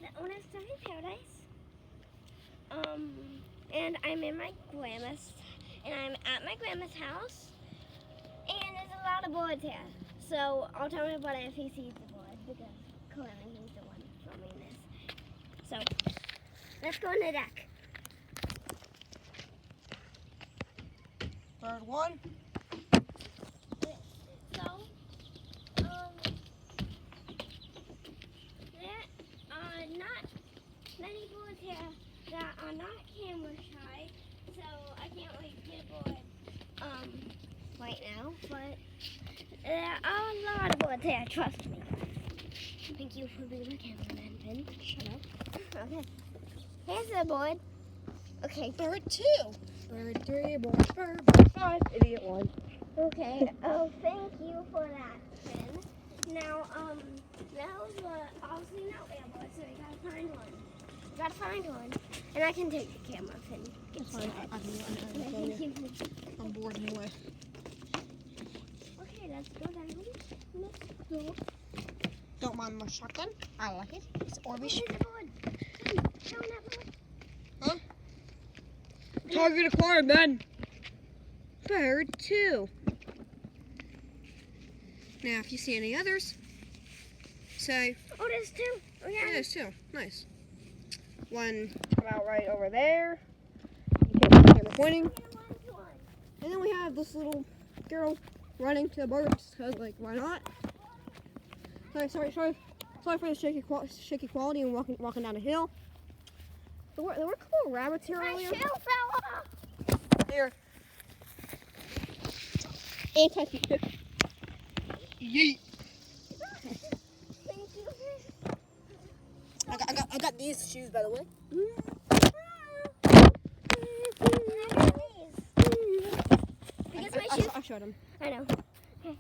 the owner's Sunny Paradise. And I'm in my grandma's, and I'm at my grandma's house, and there's a lot of boards here. So I'll tell my brother if he sees the board, because clearly he's the one filming this. So let's go on the deck. Third one. So, there are not many boards here that are not camera shy, so I can't really get a board right now, but there are a lot of boards here, trust me. Thank you for being my cameraman, Ben. Shut up. Okay. Here's the board. Okay. Bird 2. Bird 3. Bird 5. Idiot 1. Okay. Oh, thank you for that, Ben. Now, that was obviously not airboard, so we gotta find one. We gotta find one, and I can take the camera if it gets Fine. Thank you. I'm bored anyway. Okay, let's go down. Let's go. Don't mind my shotgun. I like it. It's Orbeez. Here's the board. Down that board. Huh? Target acquired, Ben. Bird 2. Now, if you see any others, say, Oh, there's two. Oh, yeah. yeah, there's 2. Nice. One about right over there. You can't see the camera pointing. And then we have this little girl running to the birds, because, like, why not? Sorry for the shaky quality and walking down a hill. There were a couple of rabbits here My earlier. shoe fell off. Here. Anti-stick. Yeet. Thank you. I got these shoes, by the way. Because my shoes. I showed them. I know. Okay.